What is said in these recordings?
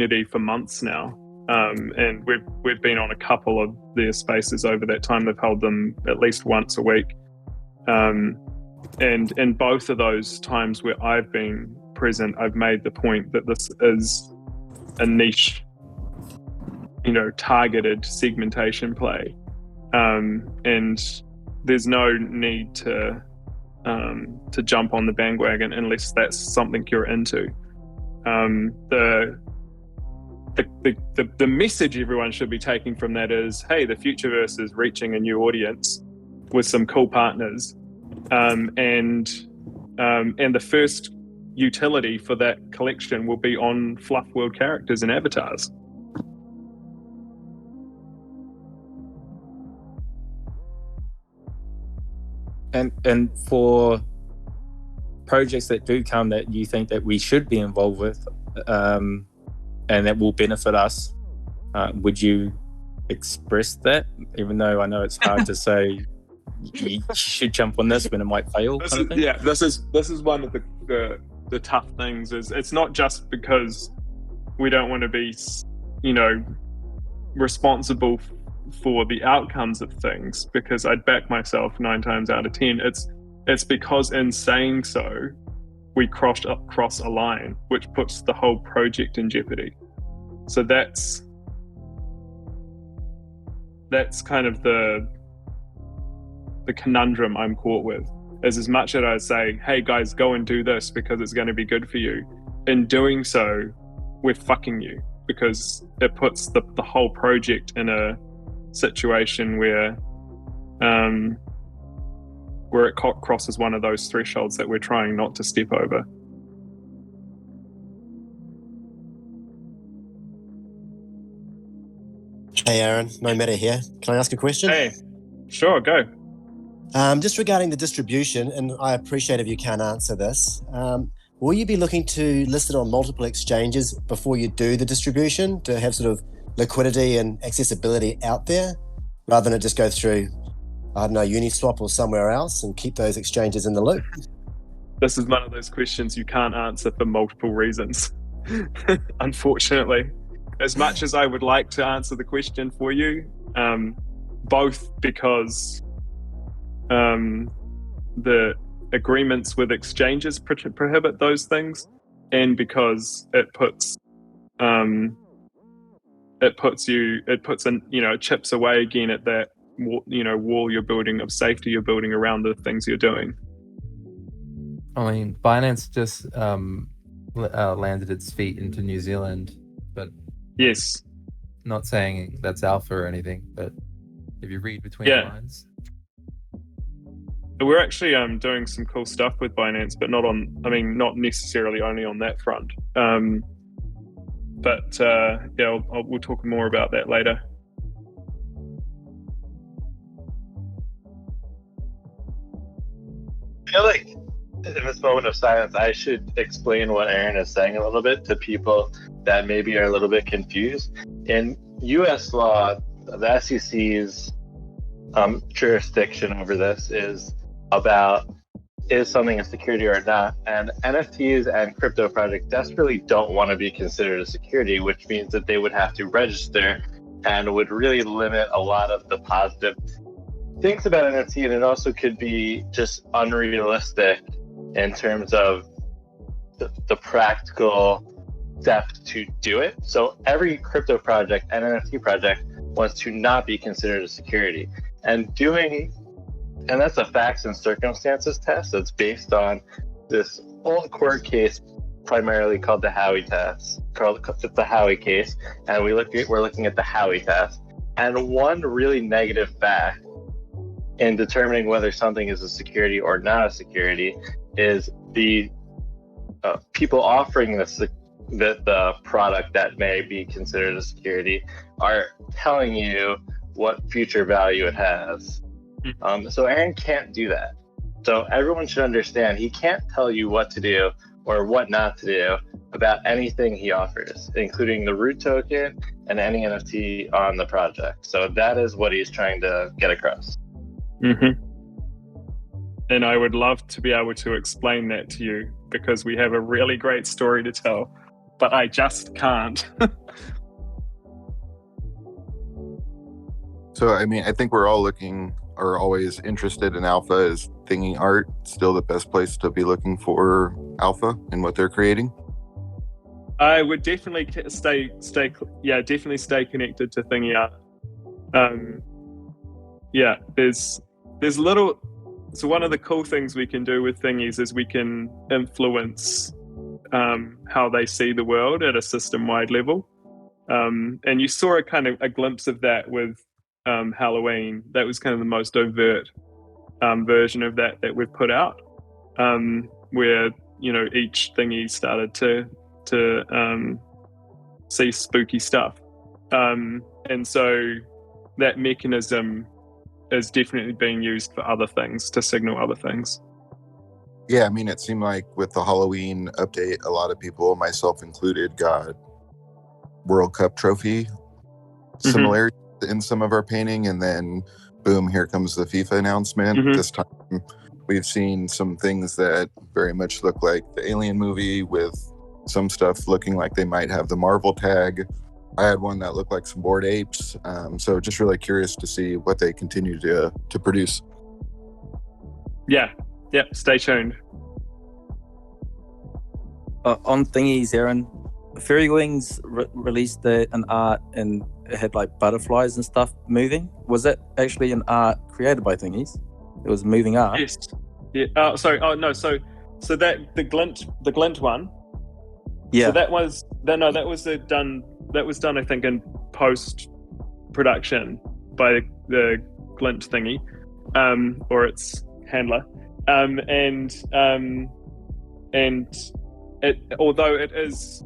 community for months now. And we've been on a couple of their spaces over that time. They've held them at least once a week. And in both of those times where I've been present, I've made the point that this is a niche, targeted segmentation play. And there's no need to jump on the bandwagon unless that's something you're into. The message everyone should be taking from that is, hey, the Futureverse is reaching a new audience with some cool partners, and the first utility for that collection will be on FLUF World characters and avatars. And for projects that do come that you think that we should be involved with, and that will benefit us, would you express that? Even though I know it's hard to say you should jump on this when it might fail. This is one of the tough things. Is it's not just because we don't want to be, responsible for the outcomes of things, because I'd back myself 9 times out of 10. It's because in saying so, we cross a line, which puts the whole project in jeopardy. So that's kind of the conundrum I'm caught with. Is as much as I say, hey guys, go and do this because it's going to be good for you, in doing so, we're fucking you, because it puts the whole project in a situation where it crosses one of those thresholds that we're trying not to step over. Hey Aaron, no matter here. Can I ask a question? Hey, sure, go. Just regarding the distribution, and I appreciate if you can't answer this, will you be looking to list it on multiple exchanges before you do the distribution to have sort of liquidity and accessibility out there, rather than it just go through, I don't know, Uniswap or somewhere else, and keep those exchanges in the loop? This is one of those questions you can't answer for multiple reasons, unfortunately. As much as I would like to answer the question for you, both because the agreements with exchanges prohibit those things, and because it puts chips away again at that wall you're building of safety you're building around the things you're doing. I mean, Binance just landed its feet into New Zealand, but yes, not saying that's alpha or anything, but if you read between the lines. We're actually doing some cool stuff with Binance, but not necessarily only on that front. We'll talk more about that later. I feel like in this moment of silence, I should explain what Aaron is saying a little bit to people that maybe are a little bit confused. In U.S. law, the SEC's jurisdiction over this is about, is something a security or not? And NFTs and crypto projects desperately don't want to be considered a security, which means that they would have to register and would really limit a lot of the positive things about NFT. And it also could be just unrealistic in terms of the practical depth to do it. So every crypto project and NFT project wants to not be considered a security. And that's a facts and circumstances test that's based on this old court case, primarily called the Howey test. It's the Howey case, and we're looking at the Howey test. And one really negative fact in determining whether something is a security or not a security is the people offering the product that may be considered a security are telling you what future value it has. So Aaron can't do that. So everyone should understand he can't tell you what to do or what not to do about anything he offers, including the root token and any NFT on the project. So that is what he's trying to get across. Mm-hmm. And I would love to be able to explain that to you, because we have a really great story to tell. but I just can't. So, I mean, I think we're all looking or always interested in alpha. Is Thingy Art still the best place to be looking for alpha and what they're creating? I would definitely stay connected to Thingy Art. There's little. So one of the cool things we can do with Thingies is we can influence how they see the world at a system-wide level. And you saw a glimpse of that with Halloween. That was kind of the most overt version of that we've put out, where each thingy started to see spooky stuff, and so that mechanism is definitely being used for other things, to signal other things. Yeah, I mean, it seemed like with the Halloween update, a lot of people, myself included, got World Cup trophy similarity in some of our painting, and then boom, here comes the FIFA announcement. This time we've seen some things that very much look like the Alien movie, with some stuff looking like they might have the Marvel tag. I had one that looked like some Bored Apes. So just really curious to see what they continue to produce. Yeah, stay tuned. On Thingies, Aaron, Fairy Wings released an art and it had like butterflies and stuff moving. Was that actually an art created by Thingies? It was moving art. Yes. Yeah. Oh, sorry. Oh no. So that the glint one. Yeah. So that was done. That was done, I think, in post production by the glint thingy, or its handler, and it, although it is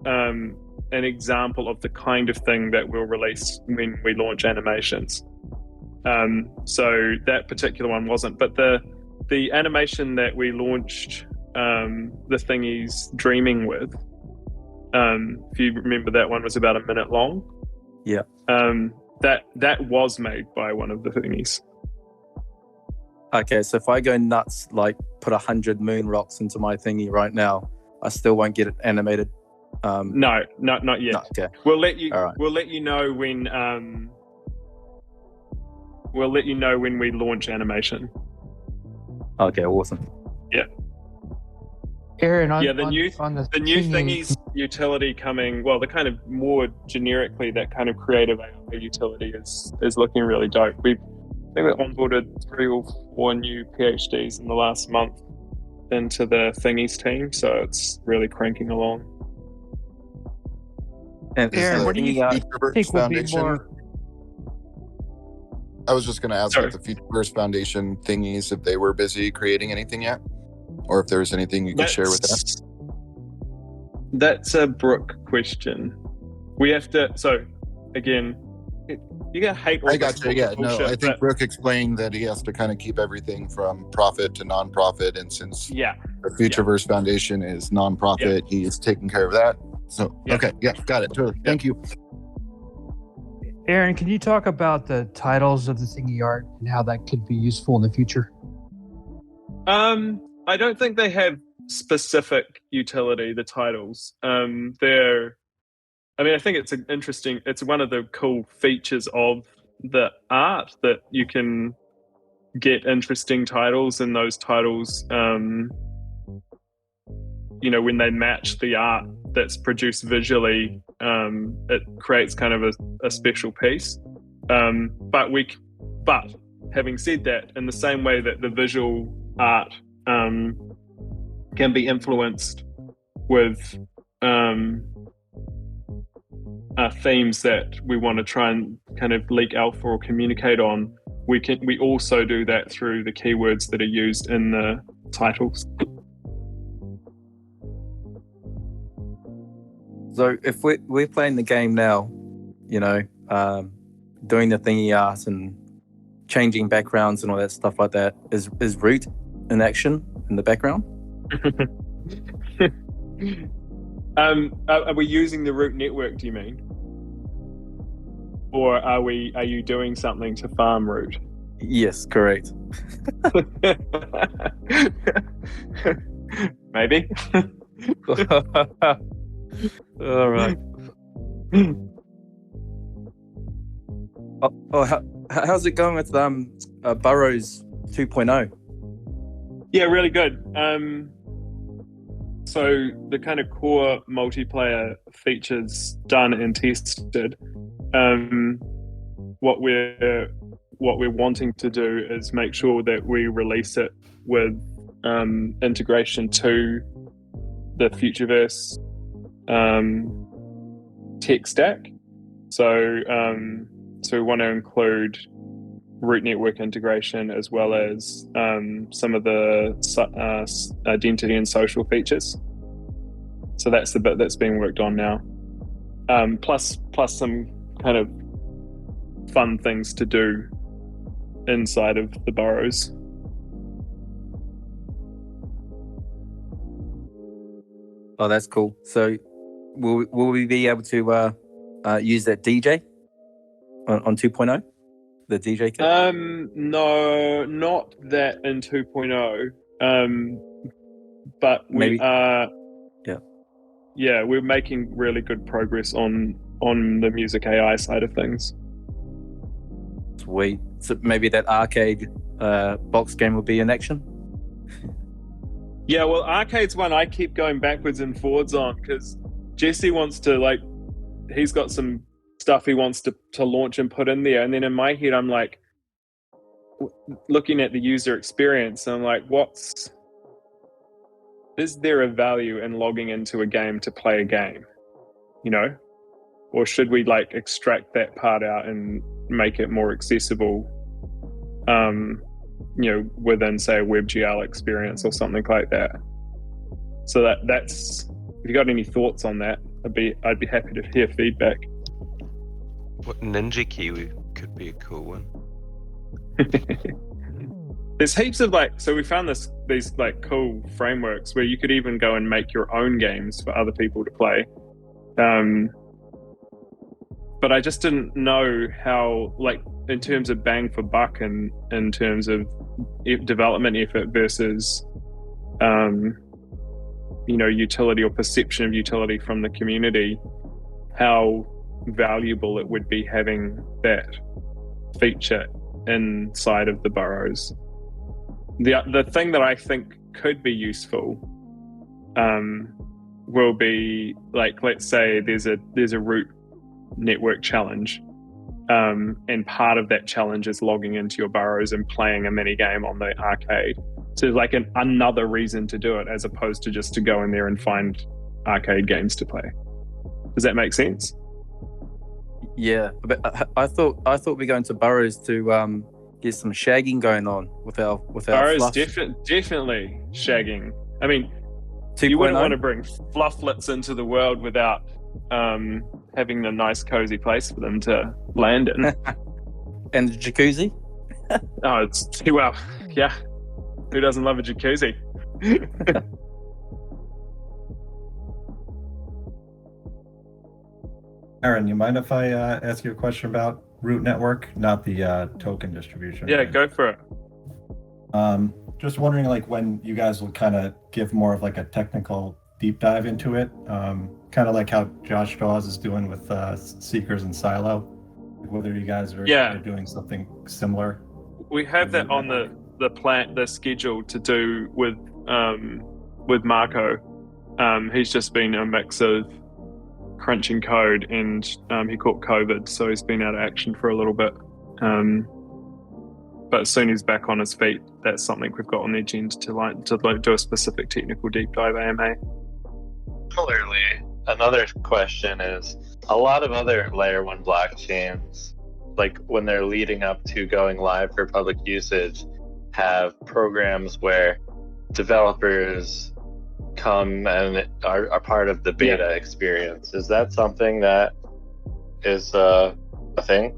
an example of the kind of thing that we'll release when we launch animations. So that particular one wasn't, but the animation that we launched the Thingies Dreaming with, if you remember, that one was about a minute long. Yeah. That was made by one of the Thingies. Okay, so if I go nuts, like put 100 moon rocks into my thingy right now, I still won't get it animated. No, not yet. No, okay. We'll let you. All right. We'll let you know when. We'll let you know when we launch animation. Okay, awesome. Yeah. Aaron, The new Thingies utility coming. Well, the kind of more generically, that kind of creative AI utility is looking really dope. I think we onboarded 3 or 4 new PhDs in the last month into the Thingies team, so it's really cranking along. And Aaron, what do you Futureverse think will be Foundation? more? I was just going to ask Sorry. if the Futureverse Foundation thingies, if they were busy creating anything yet, or if there was anything you could share with that. That's a Brooke question. We have to. So again, you're gonna hate all I this got you. Yeah, no, bullshit, I think but- Brooke explained that he has to kind of keep everything from profit to non-profit, and since Yeah. the Futureverse Foundation is non-profit, he is taking care of that. So, Yeah. okay, yeah, got it. Totally. Thank you. Aaron, can you talk about the titles of the thingy art and how that could be useful in the future? I don't think they have specific utility, the titles. I think it's it's one of the cool features of the art that you can get interesting titles, and those titles, when they match the art that's produced visually, it creates kind of a special piece. But having said that, in the same way that the visual art can be influenced with themes that we want to try and kind of leak alpha or communicate on, we also do that through the keywords that are used in the titles. So if we're playing the game now, doing the thingy art and changing backgrounds and all that stuff like that, is root in action in the background? Are we using the root network, do you mean? Or are you doing something to farm root? Yes, correct. Maybe. All right. How's it going with Boroughs 2.0? Yeah, really good. So the kind of core multiplayer features done and tested. What we're wanting to do is make sure that we release it with integration to the Futureverse tech stack. So we want to include root network integration as well as some of the identity and social features. So that's the bit that's being worked on now. Plus some kind of fun things to do inside of the Boroughs. Oh, that's cool. So will we be able to use that DJ on 2.0? The DJ kit? No, not that in 2.0. But we are. Yeah, we're making really good progress on the music AI side of things. Sweet. So maybe that arcade box game will be in action? Yeah, well, arcade's one I keep going backwards and forwards on because Jesse wants to, he's got some stuff he wants to launch and put in there. And then in my head, I'm like, looking at the user experience, and I'm like, is there a value in logging into a game to play a game? Or should we extract that part out and make it more accessible, within, say, a WebGL experience or something like that? So that's, if you got any thoughts on that, I'd be happy to hear feedback. What Ninja Kiwi could be a cool one. There's heaps of so we found these cool frameworks where you could even go and make your own games for other people to play. But I just didn't know how, in terms of bang for buck and in terms of development effort versus, utility or perception of utility from the community, how valuable it would be having that feature inside of the Boroughs. The thing that I think could be useful will be let's say there's a root network challenge, and part of that challenge is logging into your Boroughs and playing a mini game on the arcade. So there's another reason to do it as opposed to just to go in there and find arcade games to play. Does that make sense? Yeah, but I thought we're going to Boroughs to get some shagging going on with our Boroughs. FLUF. Definitely shagging. I mean, 2.0? You wouldn't want to bring flufflets into the world without having a nice cozy place for them to land in. And the jacuzzi? Oh, it's too well. Yeah, who doesn't love a jacuzzi? Aaron, you mind if I ask you a question about root network, not the token distribution? Yeah, go for it. Just wondering, when you guys will kind of give more of a technical deep dive into it, kind of like how Josh Dawes is doing with Seekers and Silo, whether you guys are doing something similar. We have that on the schedule to do with Marco. He's just been a mix of crunching code and he caught COVID, so he's been out of action for a little bit. But as soon as he's back on his feet, that's something we've got on the agenda to do a specific technical deep dive AMA. Similarly, another question is, a lot of other layer 1 blockchains, when they're leading up to going live for public usage, have programs where developers come and are part of the beta experience. Is that something is a thing?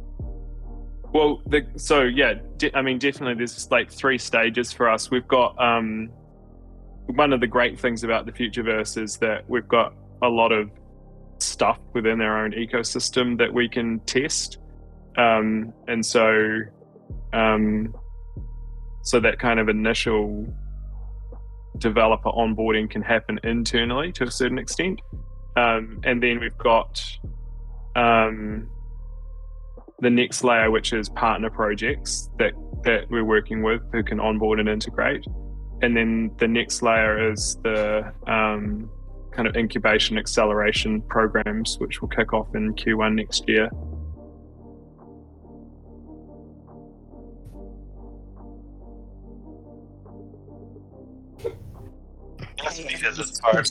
Well, definitely there's 3 stages for us. We've got one of the great things about the Futureverse is that we've got a lot of stuff within our own ecosystem that we can test, and so that kind of initial developer onboarding can happen internally to a certain extent, And then we've got the next layer, which is partner projects that we're working with who can onboard and integrate. And then the next layer is the kind of incubation acceleration programs, which will kick off in Q1 next year. Because it's hard.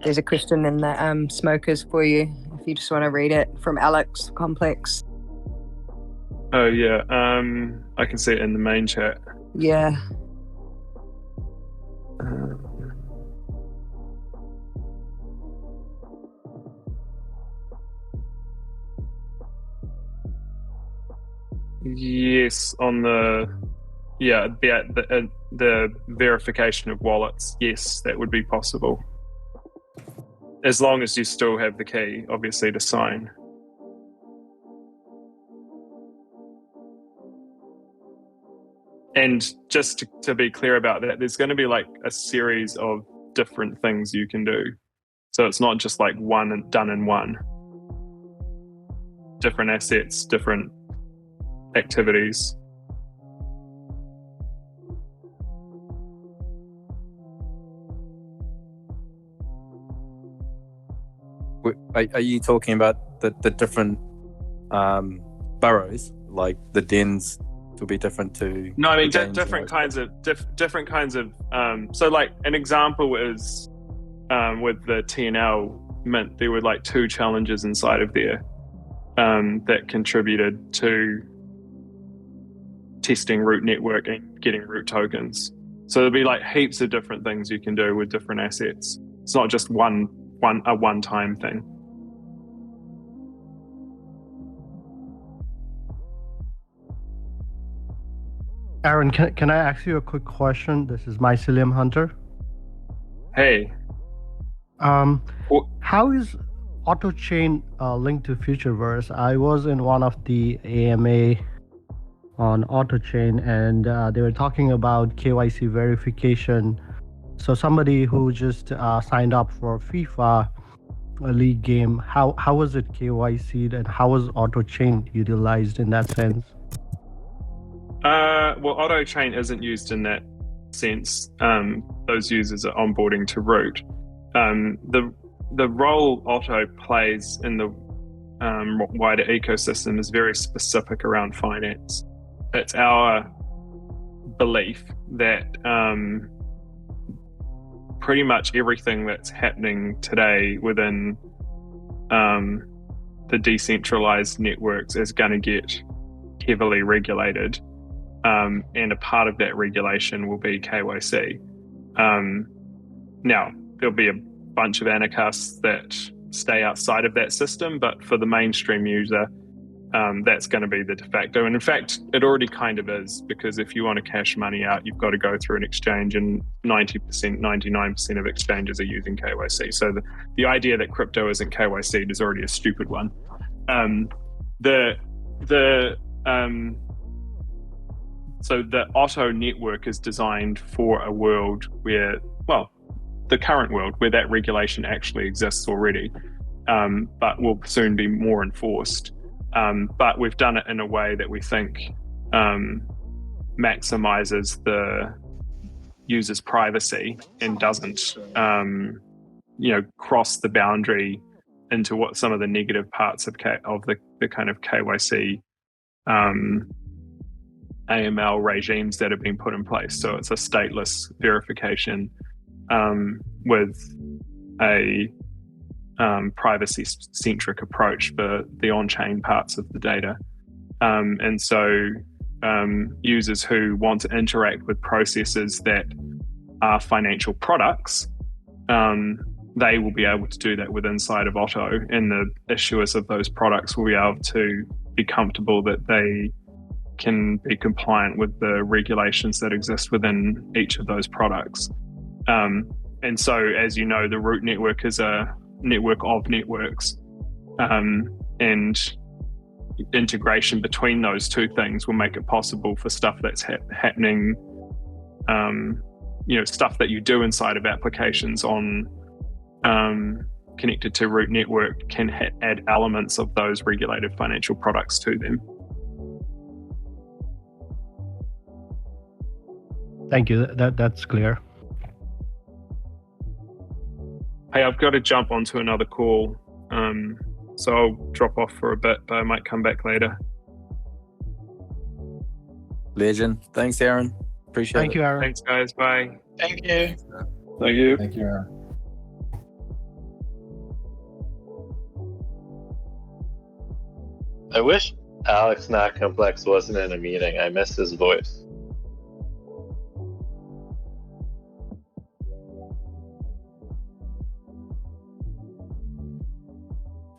There's a question in the smokers for you, if you just want to read it, from Alex Complex. Oh yeah, I can see it in the main chat. Yeah. Yes, on the verification of wallets. Yes, that would be possible, as long as you still have the key, obviously, to sign. And just to be clear about that, there's going to be like a series of different things you can do. So it's not just like one and done in one. Different assets, different activities. Are you talking about the different boroughs, like the dens will be different to? No, I mean different kinds of different kinds of. So like an example is with the TNL mint, there were like 2 challenges inside of there that contributed to testing root network and getting root tokens. So there'll be like heaps of different things you can do with different assets. It's not just a one-time thing. Aaron, can I ask you a quick question? This is Mycelium Hunter. Hey. How is AutoChain linked to Futureverse? I was in one of the AMA on AutoChain, and they were talking about KYC verification. So somebody who just signed up for FIFA, a league game, how was it KYC'd, and how was AutoChain utilized in that sense? Well, AutoChain isn't used in that sense. Those users are onboarding to root. The role Auto plays in the wider ecosystem is very specific around finance. It's our belief that pretty much everything that's happening today within the decentralized networks is going to get heavily regulated. And a part of that regulation will be KYC. Now, there'll be a bunch of anarchists that stay outside of that system, but for the mainstream user, that's going to be the de facto. And in fact, it already kind of is, because if you want to cash money out, you've got to go through an exchange, and 90%, 99% of exchanges are using KYC. So the idea that crypto isn't KYC'd is already a stupid one. So the Otto network is designed for a world where, well, the current world where that regulation actually exists already, but will soon be more enforced. But we've done it in a way that we think maximizes the user's privacy and doesn't, cross the boundary into what some of the negative parts of the kind of KYC AML regimes that have been put in place. So it's a stateless verification with a privacy-centric approach for the on-chain parts of the data. And so users who want to interact with processes that are financial products, they will be able to do that with inside of Otto, and the issuers of those products will be able to be comfortable that they can be compliant with the regulations that exist within each of those products. And so, as you know, the root network is a network of networks, and integration between those two things will make it possible for stuff that's happening, stuff that you do inside of applications on connected to Root Network can add elements of those regulated financial products to them. Thank you. That's clear. Hey, I've got to jump onto another call, so I'll drop off for a bit, but I might come back later. Legend. Thanks, Aaron. Appreciate it. Thank you, Aaron. Thanks, guys. Bye. Thank you. Thank you. Thank you, Aaron. I wish Alex Not Complex wasn't in a meeting. I miss his voice.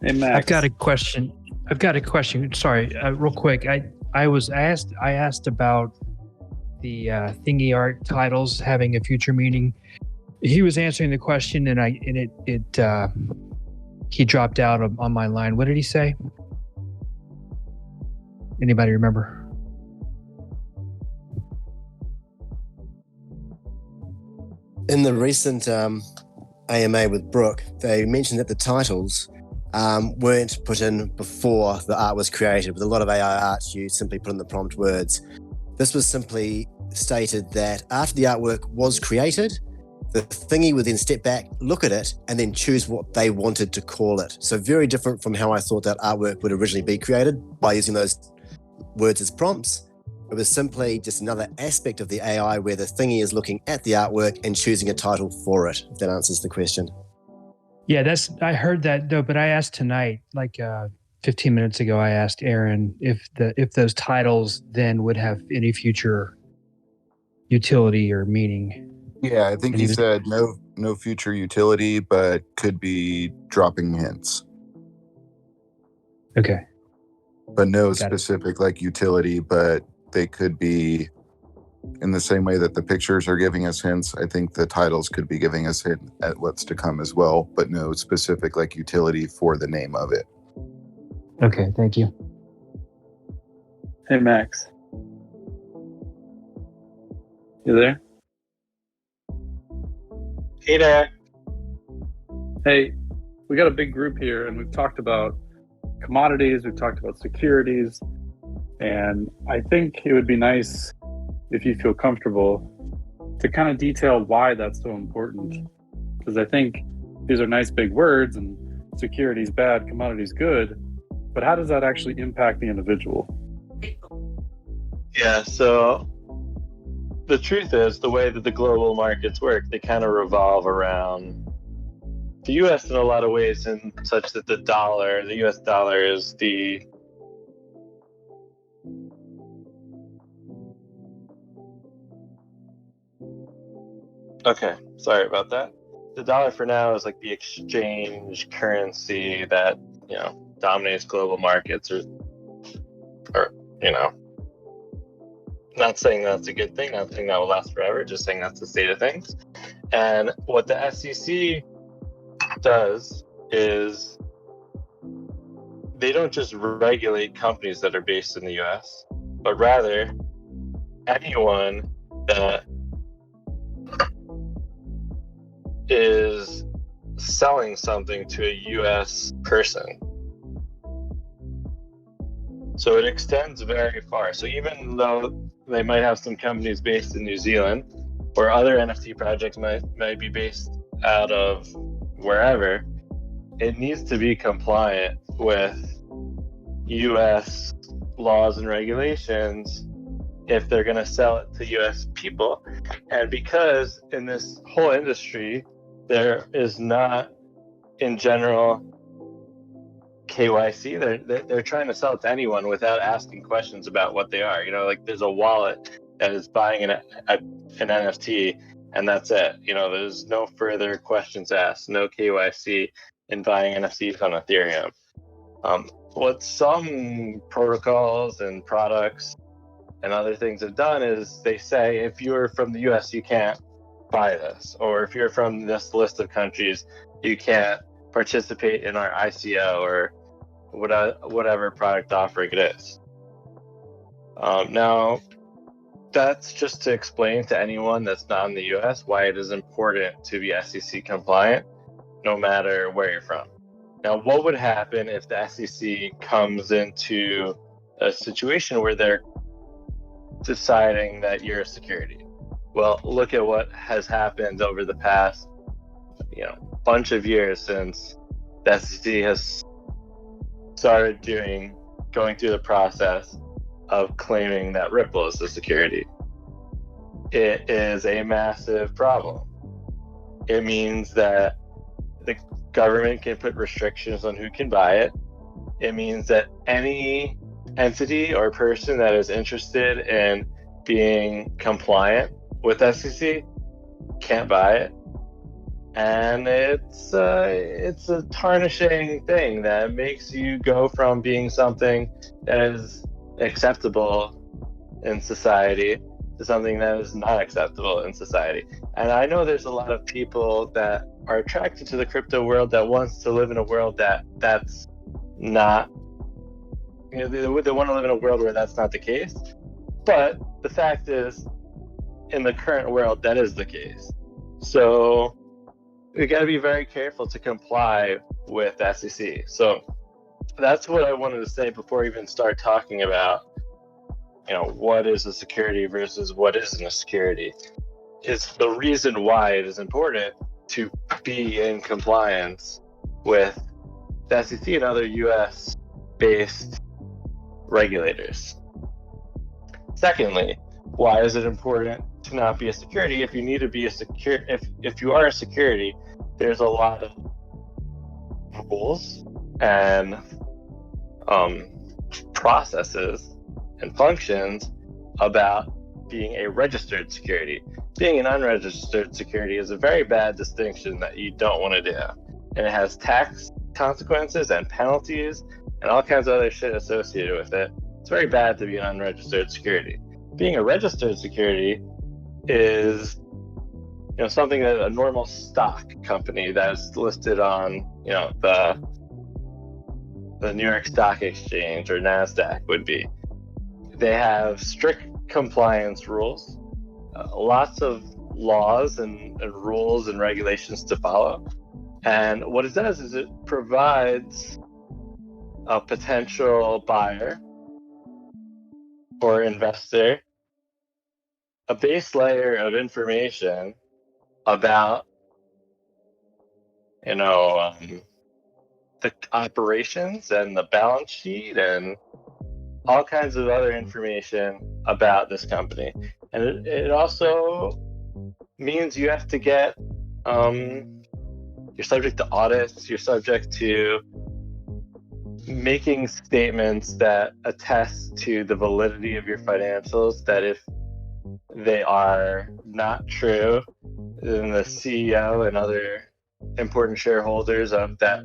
Hey, Max. I've got a question. Sorry, real quick. I asked about the Thingy art titles having a future meaning. He was answering the question, and he dropped out on my line. What did he say? Anybody remember? In the recent AMA with Brooke, they mentioned that the titles weren't put in before the art was created. With a lot of AI art, you simply put in the prompt words. This was simply stated that after the artwork was created, the thingy would then step back, look at it, and then choose what they wanted to call it. So very different from how I thought that artwork would originally be created by using those words as prompts. It was simply just another aspect of the AI where the thingy is looking at the artwork and choosing a title for it, if that answers the question. Yeah, I heard that though, but I asked tonight, like 15 minutes ago, I asked Aaron if those titles then would have any future utility or meaning. Yeah, I think he said no future utility, but could be dropping hints. Okay. But no specific like utility, but they could be in the same way that the pictures are giving us hints. I think the titles could be giving us hint at what's to come as well, but no specific like utility for the name of it. Okay, thank you. Hey, Max. You there? Hey there. Hey, we got a big group here, and we've talked about commodities, we've talked about securities, and I think it would be nice if you feel comfortable to kind of detail why that's so important. Because I think these are nice big words, and securities bad, commodities good, but how does that actually impact the individual? Yeah, so the truth is, the way that the global markets work, they kind of revolve around the US in a lot of ways, in such that the US dollar is the okay, sorry about that. The dollar for now is like the exchange currency that, dominates global markets, or not saying that's a good thing, not saying that will last forever, just saying that's the state of things. And what the SEC does is they don't just regulate companies that are based in the US, but rather anyone that is selling something to a US person. So it extends very far. So even though they might have some companies based in New Zealand, or other NFT projects might be based out of wherever, it needs to be compliant with US laws and regulations if they're going to sell it to US people. And because in this whole industry, there is not, in general, KYC, they're trying to sell it to anyone without asking questions about what they are. Like there's a wallet that is buying an NFT, and that's it. There's no further questions asked, no KYC in buying NFTs on Ethereum. What some protocols and products and other things have done is they say, if you're from the US, you can't buy this, or if you're from this list of countries, you can't participate in our ICO or whatever product offering it is. Now, that's just to explain to anyone that's not in the US why it is important to be SEC compliant. no matter where you're from. Now, what would happen if the SEC comes into a situation where they're deciding that you're a security? Well, look at what has happened over the past, bunch of years since the SEC has started going through the process of claiming that Ripple is a security. It is a massive problem. It means that the government can put restrictions on who can buy it. It means that any entity or person that is interested in being compliant with SEC can't buy it. And it's a tarnishing thing that makes you go from being something that is acceptable in society to something that is not acceptable in society. And I know there's a lot of people that are attracted to the crypto world that wants to live in a world that's not, they want to live in a world where that's not the case. But the fact is, in the current world, that is the case. So we got to be very careful to comply with the SEC. So that's what I wanted to say before we even start talking about, what is a security versus what isn't a security. Is the reason why it is important to be in compliance with the SEC and other US-based regulators. Secondly, why is it important to not be a security? If you need to be if you are a security, there's a lot of rules and processes and functions about being a registered security. Being an unregistered security is a very bad distinction that you don't want to do. And it has tax consequences and penalties and all kinds of other shit associated with it. It's very bad to be an unregistered security. Being a registered security is something that a normal stock company that's listed on the New York Stock Exchange or NASDAQ would be. They have strict compliance rules, lots of laws and rules and regulations to follow. And what it does is it provides a potential buyer or investor a base layer of information about the operations and the balance sheet and all kinds of other information about this company. And it also means you have to get you're subject to audits, you're subject to making statements that attest to the validity of your financials, that if they are not true, then the CEO and other important shareholders of that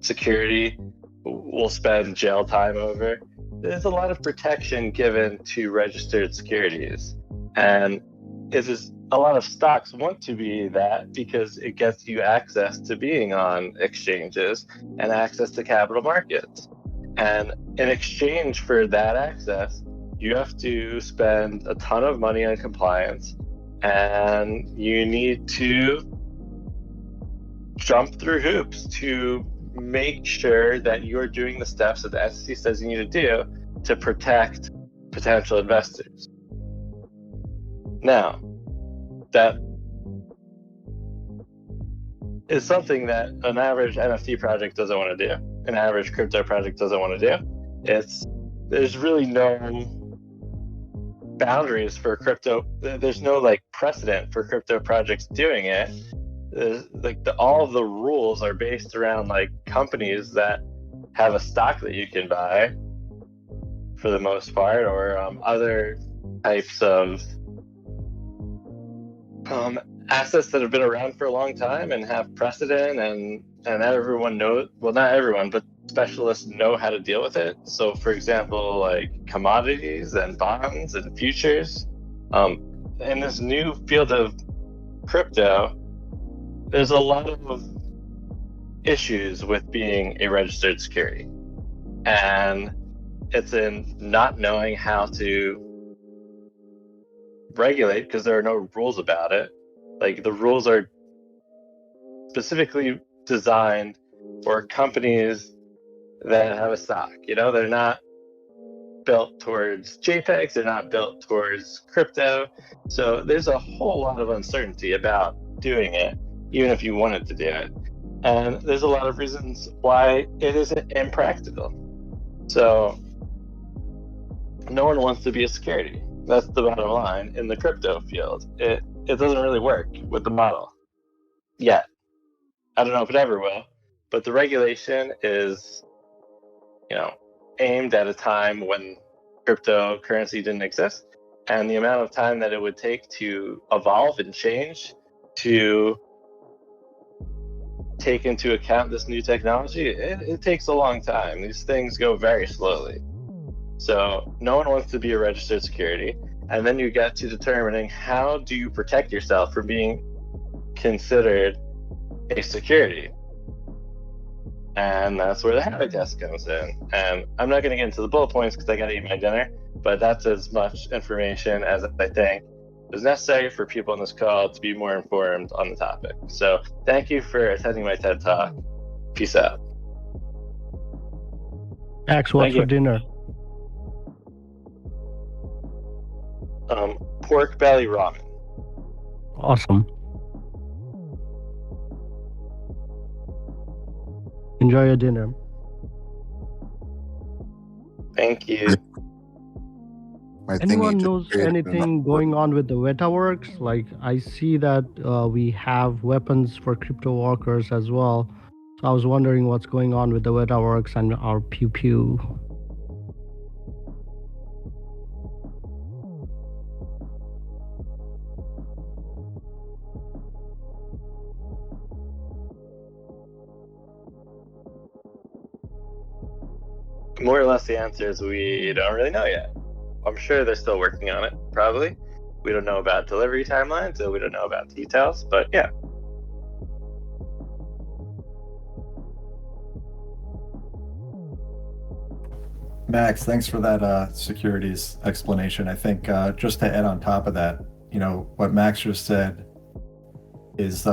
security will spend jail time over. There's a lot of protection given to registered securities. And it is a lot of stocks want to be that because it gets you access to being on exchanges and access to capital markets. And in exchange for that access, you have to spend a ton of money on compliance, and you need to jump through hoops to make sure that you're doing the steps that the SEC says you need to do to protect potential investors. Now, that is something that an average NFT project doesn't want to do. An average crypto project doesn't want to do. There's really no boundaries for crypto. There's no precedent for crypto projects doing it. All of the rules are based around companies that have a stock that you can buy for the most part, or other types of assets that have been around for a long time and have precedent, and everyone knows, well, not everyone, but specialists know how to deal with it. So for example, commodities and bonds and futures, in this new field of crypto, there's a lot of issues with being a registered security. And it's in not knowing how to regulate, because there are no rules about it. The rules are specifically designed for companies that have a stock. They're not built towards JPEGs, they're not built towards crypto. So there's a whole lot of uncertainty about doing it, even if you wanted to do it. And there's a lot of reasons why it isn't impractical. So no one wants to be a security. That's the bottom line in the crypto field. It doesn't really work with the model yet. I don't know if it ever will, but the regulation is, aimed at a time when cryptocurrency didn't exist, and the amount of time that it would take to evolve and change to take into account this new technology, it takes a long time. These things go very slowly. So no one wants to be a registered security. And then you get to determining, how do you protect yourself from being considered a security? And that's where the Howey test comes in. And I'm not going to get into the bullet points because I got to eat my dinner, but that's as much information as I think is necessary for people on this call to be more informed on the topic. So thank you for attending my TED Talk. Peace out. Max, what's for dinner? Pork belly ramen. Awesome. Enjoy your dinner. Thank you. Anyone knows anything going on with the MetaVerse? Like, I see that we have weapons for crypto walkers as well. So I was wondering what's going on with the MetaVerse and our pew pew. More or less the answer is we don't really know yet. I'm sure they're still working on it, probably. We don't know about delivery timelines, so we don't know about details, but yeah. Max, thanks for that securities explanation. I think just to add on top of that, what Max just said is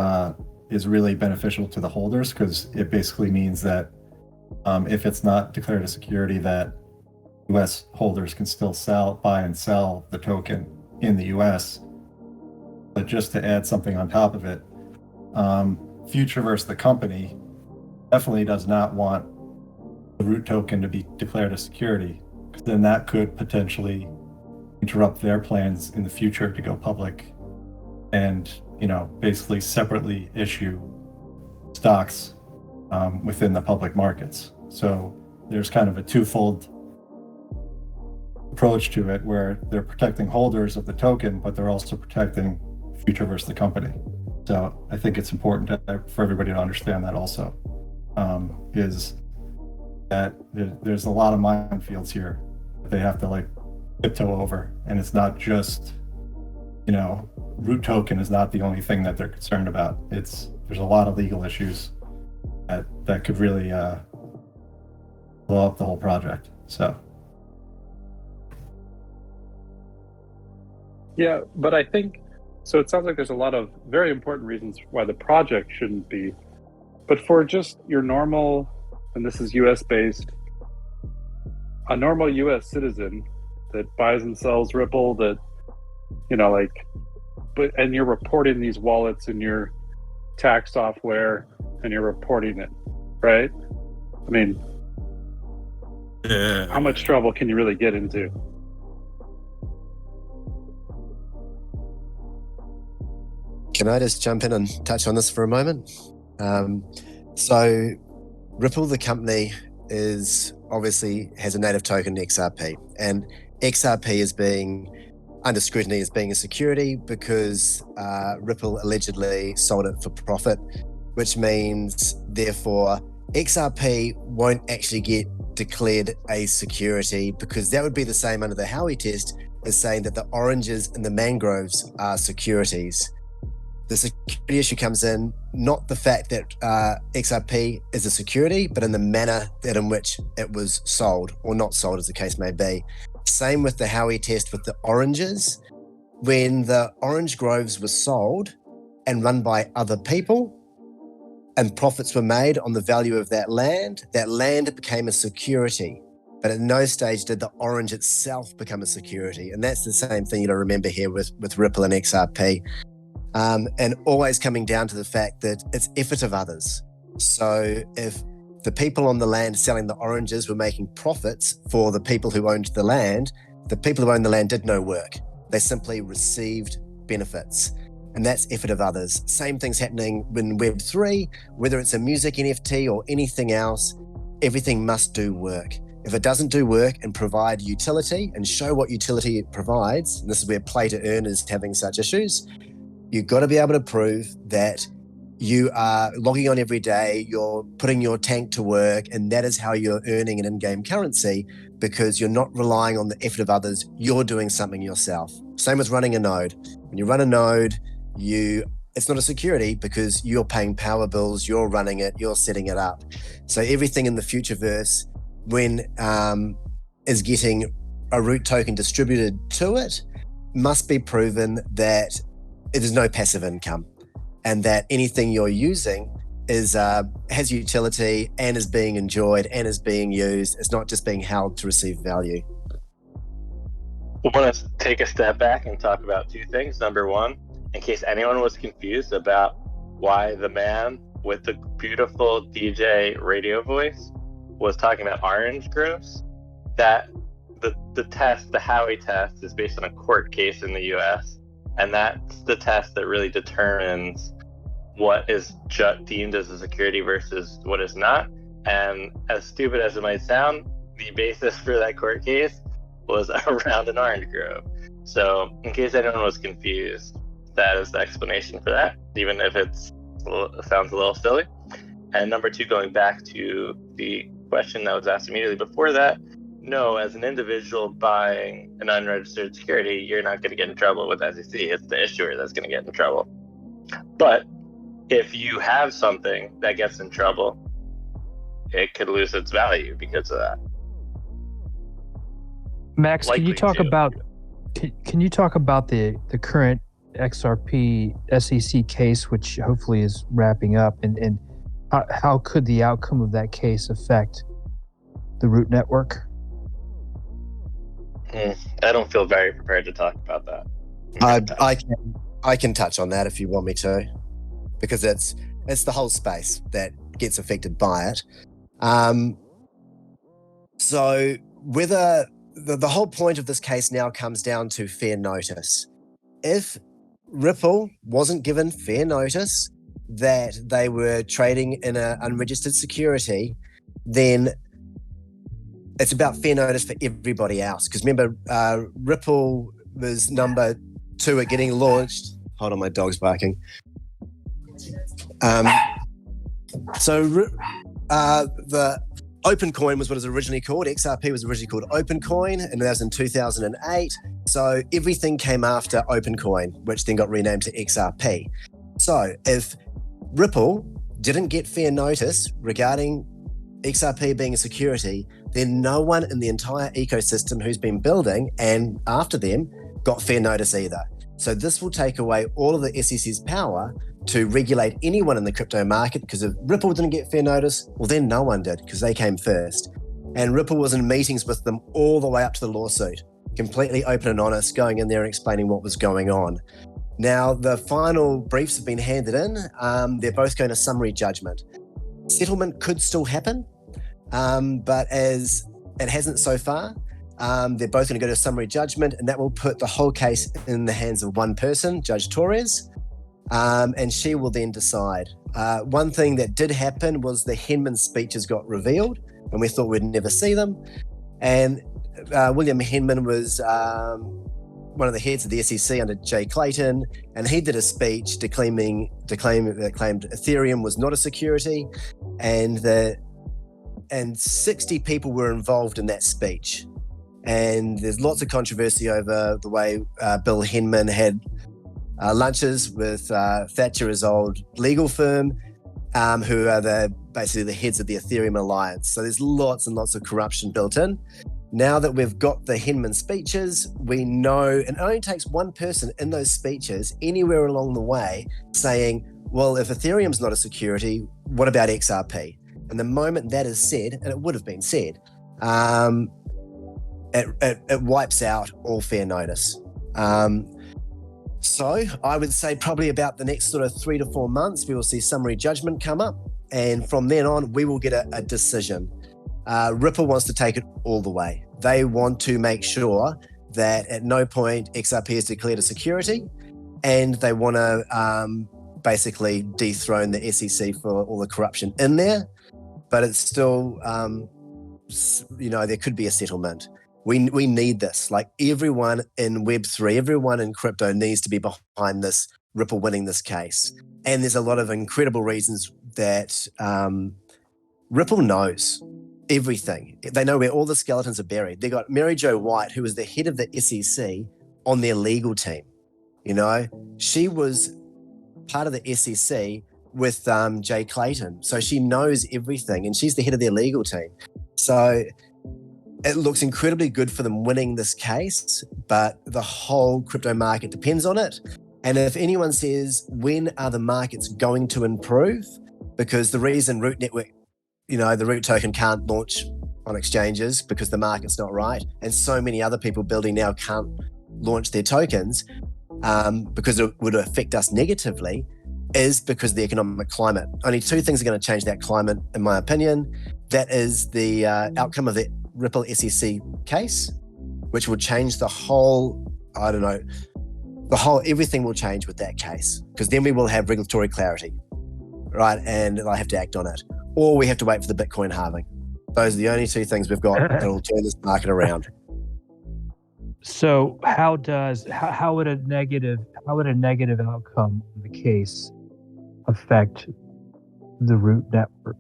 really beneficial to the holders, because it basically means that if it's not declared a security, that US holders can still buy and sell the token in the US. But just to add something on top of it, Futureverse, the company, definitely does not want the root token to be declared a security, because then that could potentially interrupt their plans in the future to go public and, basically separately issue stocks within the public markets. So there's kind of a twofold approach to it, where they're protecting holders of the token, but they're also protecting Futureverse, the company. So I think it's important for everybody to understand that also, is that there's a lot of minefields here that they have to tiptoe over. And it's not just, root token is not the only thing that they're concerned about. There's a lot of legal issues that could really blow up the whole project. So. Yeah, but I think, so it sounds like there's a lot of very important reasons why the project shouldn't be. But for just your normal, and this is US based, a normal US citizen that buys and sells Ripple, that, and you're reporting these wallets in your tax software and you're reporting it, right? I mean, how much trouble can you really get into? Can I just jump in and touch on this for a moment? So Ripple, the company, obviously has a native token, XRP, and XRP is being under scrutiny as being a security because Ripple allegedly sold it for profit, which means therefore XRP won't actually get declared a security, because that would be the same under the Howey test as saying that the oranges and the mangroves are securities. The security issue comes in not the fact that XRP is a security, but in the manner in which it was sold or not sold, as the case may be. Same with the Howey test with the oranges. When the orange groves were sold and run by other people, and profits were made on the value of that land became a security. But at no stage did the orange itself become a security. And that's the same thing to remember here with Ripple and XRP. And always coming down to the fact that it's effort of others. So if the people on the land selling the oranges were making profits for the people who owned the land, the people who owned the land did no work. They simply received benefits. And that's effort of others. Same thing's happening in Web3, whether it's a music NFT or anything else, everything must do work. If it doesn't do work and provide utility and show what utility it provides, and this is where play to earn is having such issues, you've got to be able to prove that you are logging on every day, you're putting your tank to work, and that is how you're earning an in-game currency, because you're not relying on the effort of others, you're doing something yourself. Same as running a node. When you run a node, it's not a security because you're paying power bills, you're running it, you're setting it up. So everything in the Futureverse, when is getting a root token distributed to it, must be proven that it is no passive income, and that anything you're using has utility and is being enjoyed and is being used. It's not just being held to receive value. We want to take a step back and talk about two things. Number one, in case anyone was confused about why the man with the beautiful DJ radio voice was talking about orange groves, that the test, the Howey test, is based on a court case in the US, and that's the test that really determines what is deemed as a security versus what is not. And as stupid as it might sound, the basis for that court case was around an orange grove. So in case anyone was confused, that is the explanation for that, even if it sounds a little silly. And number two, going back to the question that was asked immediately before that, no, as an individual buying an unregistered security, you're not going to get in trouble with SEC. It's the issuer that's going to get in trouble. But if you have something that gets in trouble, it could lose its value because of that. Max, Likely can you talk to. about the current XRP SEC case, which hopefully is wrapping up, and how could the outcome of that case affect the root network? I don't feel very prepared to talk about that. I can touch on that if you want me to, because it's the whole space that gets affected by it. So whether the whole point of this case now comes down to fair notice. If Ripple wasn't given fair notice that they were trading in an unregistered security, then it's about fair notice for everybody else. Because remember, Ripple was number 2 at getting launched. Hold on, my dog's barking. So the OpenCoin was what it was originally called. XRP was originally called OpenCoin, and that was in 2008. So everything came after OpenCoin, which then got renamed to XRP. So if Ripple didn't get fair notice regarding XRP being a security, then no one in the entire ecosystem who's been building and after them got fair notice either. So this will take away all of the SEC's power to regulate anyone in the crypto market, because if Ripple didn't get fair notice, well then no one did, because they came first. And Ripple was in meetings with them all the way up to the lawsuit, completely open and honest, going in there and explaining what was going on. Now, the final briefs have been handed in. They're both going to summary judgment. Settlement could still happen, but as it hasn't so far, they're both going to go to summary judgment, and that will put the whole case in the hands of one person, Judge Torres, and she will then decide. One thing that did happen was the Hinman speeches got revealed, and we thought we'd never see them. And William Hinman was one of the heads of the SEC under Jay Clayton, and he did a speech claimed Ethereum was not a security, and 60 people were involved in that speech. And there's lots of controversy over the way Bill Hinman had lunches with Thatcher's old legal firm, who are basically the heads of the Ethereum Alliance. So there's lots and lots of corruption built in. Now that we've got the Hinman speeches, we know, and it only takes one person in those speeches anywhere along the way saying, well, if Ethereum's not a security, what about XRP? And the moment that is said, and it would have been said, it wipes out all fair notice. So I would say probably about the next sort of 3 to 4 months, we will see summary judgment come up. And from then on, we will get a decision. Ripple wants to take it all the way. They want to make sure that at no point XRP is declared a security, and they want to basically dethrone the SEC for all the corruption in there. But it's still, there could be a settlement. We need this. Like, everyone in Web3, everyone in crypto needs to be behind this, Ripple winning this case. And there's a lot of incredible reasons that Ripple knows everything. They know where all the skeletons are buried. They got Mary Jo White, who was the head of the SEC, on their legal team. She was part of the SEC with Jay Clayton. So she knows everything, and she's the head of their legal team. So it looks incredibly good for them winning this case, but the whole crypto market depends on it. And if anyone says, when are the markets going to improve? Because the reason Root Network, the Root token can't launch on exchanges because the market's not right, and so many other people building now can't launch their tokens because it would affect us negatively, is because of the economic climate. Only two things are going to change that climate, in my opinion. That is the outcome of the Ripple SEC case, which will change the whole, everything will change with that case, because then we will have regulatory clarity, right? And they'll have to act on it. Or we have to wait for the Bitcoin halving. Those are the only two things we've got that will turn this market around. So how would a negative outcome in the case affect the Root network?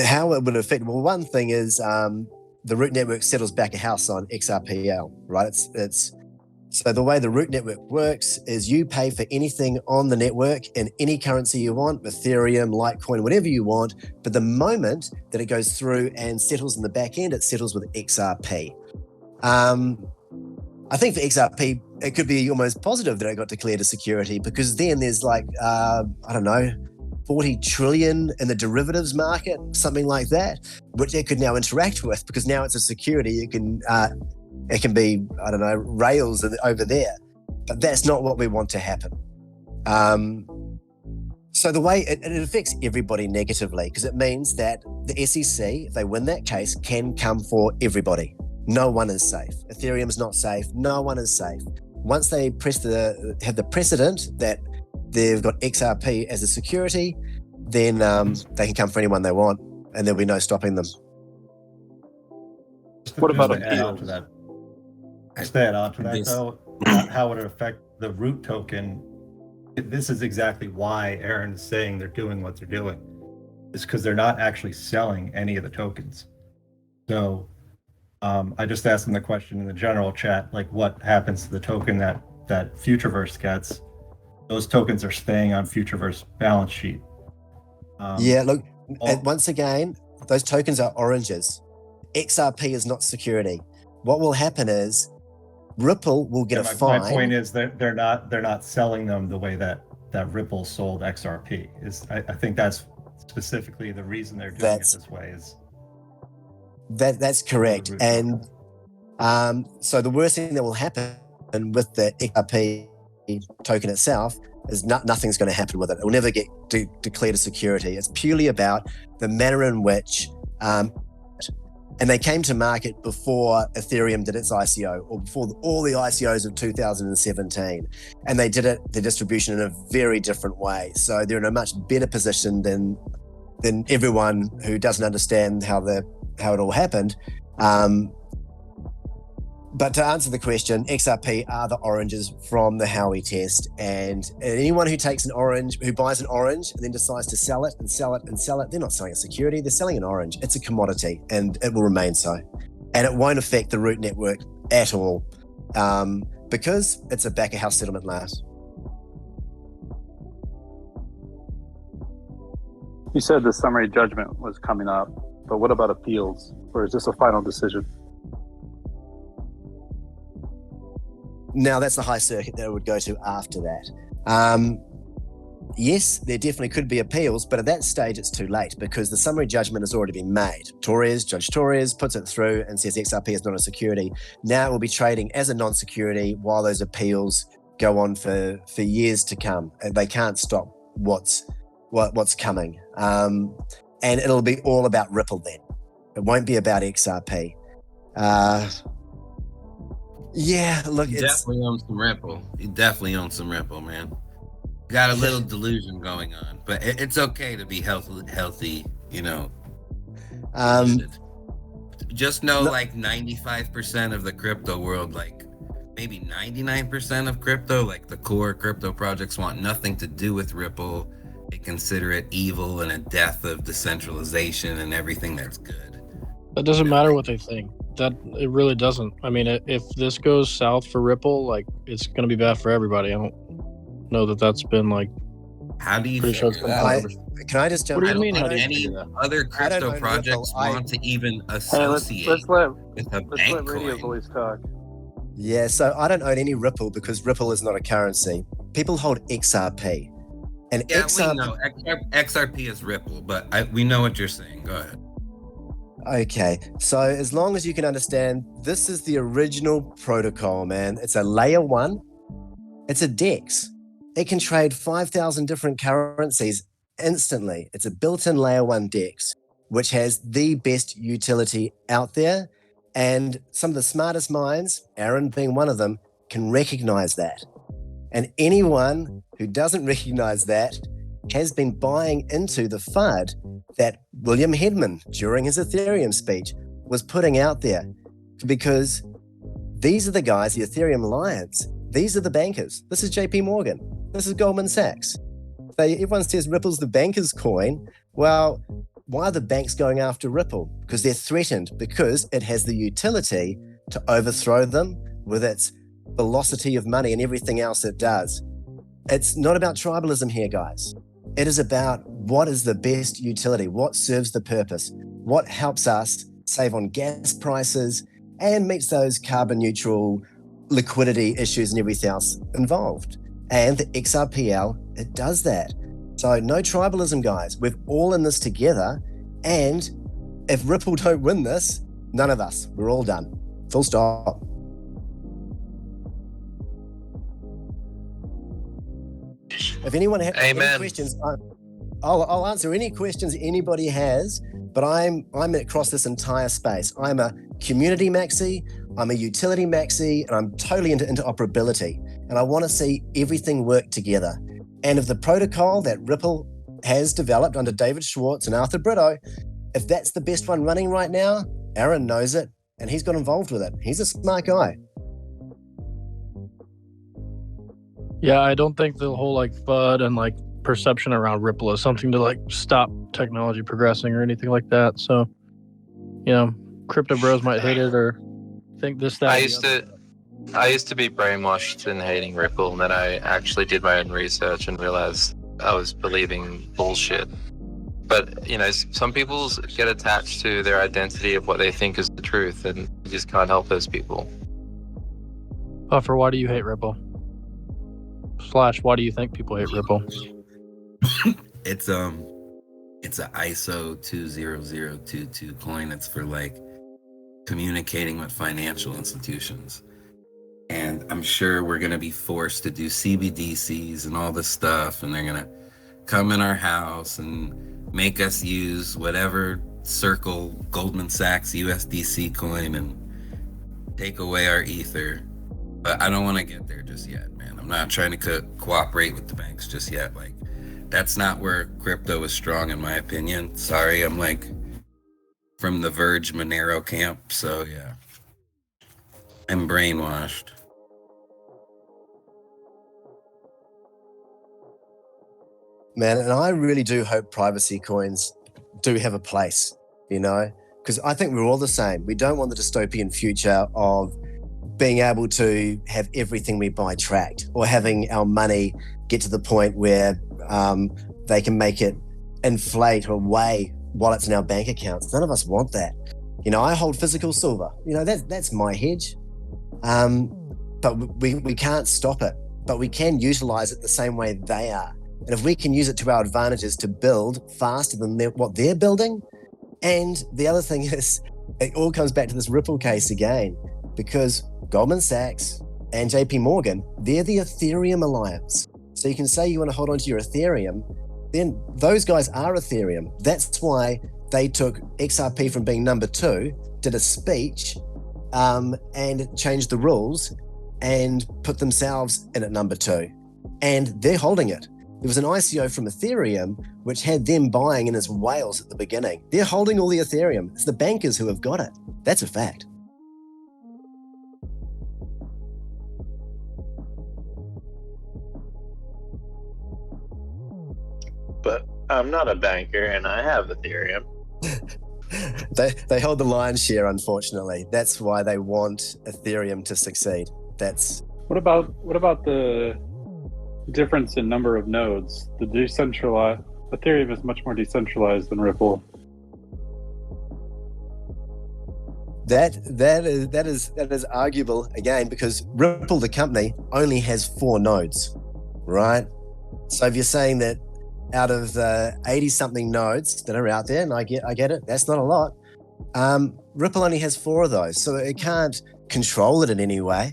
How it would affect, well, one thing is the Root network settles back a house on XRPL, right? So the way the Root network works is you pay for anything on the network in any currency you want, Ethereum, Litecoin, whatever you want. But the moment that it goes through and settles in the back end, it settles with XRP. I think for XRP, it could be almost positive that it got declared a security, because then there's 40 trillion in the derivatives market, something like that, which it could now interact with, because now it's a security. It can be, rails over there, but that's not what we want to happen. So the way it affects everybody negatively, because it means that the SEC, if they win that case, can come for everybody. No one is safe. Ethereum's not safe. No one is safe. Once they have the precedent that they've got XRP as a security, then they can come for anyone they want, and there'll be no stopping them. What about Just to add on to that, though, how would it affect the Root token? This is exactly why Aaron is saying they're doing what they're doing. It's because they're not actually selling any of the tokens. So I just asked them the question in the general chat, like, what happens to the token that Futureverse gets? Those tokens are staying on Futureverse balance sheet. Once again, those tokens are oranges. XRP is not security. What will happen is Ripple will get a fine. My point is that they're not selling them the way that Ripple sold XRP. I think that's specifically the reason they're doing it this way. Is that's correct. And so the worst thing that will happen with the XRP token itself is nothing's going to happen with it. It will never get declared a security. It's purely about the manner in which, and they came to market before Ethereum did its ICO, or before all the ICOs of 2017. And they did the distribution in a very different way. So they're in a much better position than everyone who doesn't understand how it all happened. But to answer the question, XRP are the oranges from the Howey test, and anyone who takes an orange, who buys an orange and then decides to sell it and sell it and sell it, they're not selling a security, they're selling an orange. It's a commodity, and it will remain so. And it won't affect the Root network at all, because it's a back-of-house settlement last. You said the summary judgment was coming up, but what about appeals? Or is this a final decision? Now, that's the high circuit that it would go to after that. yes, there definitely could be appeals, but at that stage, it's too late because the summary judgment has already been made. Judge Torres puts it through and says XRP is not a security. Now it will be trading as a non-security while those appeals go on for years to come. They can't stop what's coming. And it'll be all about Ripple then. It won't be about XRP. Yeah, look, You definitely own some Ripple. You definitely own some Ripple, man. Got a little delusion going on, but it's okay to be healthy, you know. Just know, like 95% of the crypto world, like maybe 99% of crypto, like the core crypto projects, want nothing to do with Ripple. They consider it evil and a death of decentralization and everything that's good. That doesn't matter what they think. That it really doesn't. I mean, if this goes south for Ripple, like it's going to be bad for everybody. I don't know that that's been like. How do you Can I just jump? What do you mean? Any other crypto projects want to even associate let's with a let bank Radio coin? Voice talk. Yeah, so I don't own any Ripple because Ripple is not a currency. People hold XRP. And Yeah, XRP, we know XRP is Ripple, but we know what you're saying. Go ahead. Okay, so as long as you can understand, this is the original protocol, man. It's a layer 1. It's a DEX. It can trade 5,000 different currencies instantly. It's a built-in layer 1 DEX, which has the best utility out there. And some of the smartest minds, Aaron being one of them, can recognize that. And anyone who doesn't recognize that has been buying into the FUD that William Hedman, during his Ethereum speech, was putting out there. Because these are the guys, the Ethereum Alliance, these are the bankers. This is JP Morgan. This is Goldman Sachs. Everyone says Ripple's the banker's coin. Well, why are the banks going after Ripple? Because they're threatened, because it has the utility to overthrow them with its velocity of money and everything else it does. It's not about tribalism here, guys. It is about what is the best utility, what serves the purpose, what helps us save on gas prices and meets those carbon neutral liquidity issues and everything else involved. And the XRPL, it does that. So no tribalism, guys. We're all in this together. And if Ripple don't win this, none of us, we're all done. Full stop. If anyone has any questions, I'll answer any questions anybody has, but I'm across this entire space. I'm a community maxi, I'm a utility maxi, and I'm totally into interoperability. And I want to see everything work together. And if the protocol that Ripple has developed under David Schwartz and Arthur Brito, if that's the best one running right now, Aaron knows it, and he's got involved with it. He's a smart guy. Yeah, I don't think the whole like FUD and like perception around Ripple is something to like stop technology progressing or anything like that. So, you know, crypto bros might hate it or think this, that. I used to be brainwashed in hating Ripple, and then I actually did my own research and realized I was believing bullshit. But, you know, some people get attached to their identity of what they think is the truth, and you just can't help those people. Puffer, why do you hate Ripple? Slash, why do you think people hate Ripple? It's a ISO 20022 coin. It's for like communicating with financial institutions. And I'm sure we're going to be forced to do CBDCs and all this stuff, and they're going to come in our house and make us use whatever Circle Goldman Sachs USDC coin and take away our ether. But I don't want to get there just yet, man. I'm not trying to cooperate with the banks just yet. Like, that's not where crypto is strong, in my opinion. Sorry, I'm like from the Verge Monero camp, so yeah. I'm brainwashed. Man, and I really do hope privacy coins do have a place, you know, because I think we're all the same. We don't want the dystopian future of being able to have everything we buy tracked, or having our money get to the point where they can make it inflate or weigh while it's in our bank accounts. None of us want that. You know, I hold physical silver. You know, that's my hedge. But we can't stop it. But we can utilize it the same way they are. And if we can use it to our advantages to build faster than what they're building. And the other thing is, it all comes back to this Ripple case again, because Goldman Sachs and JP Morgan, they're the Ethereum Alliance. So you can say you want to hold on to your Ethereum, then those guys are Ethereum. That's why they took XRP from being number 2, did a speech, and changed the rules and put themselves in at number 2. And they're holding it. There was an ICO from Ethereum, which had them buying in as whales at the beginning. They're holding all the Ethereum. It's the bankers who have got it. That's a fact. But I'm not a banker and I have Ethereum. They hold the lion's share, unfortunately. That's why they want Ethereum to succeed. What about the difference in number of nodes? The decentralized Ethereum is much more decentralized than Ripple. That is arguable again, because Ripple, the company, only has 4 nodes, right? So if you're saying that out of the 80-something nodes that are out there, and I get it, that's not a lot. Ripple only has 4 of those, so it can't control it in any way.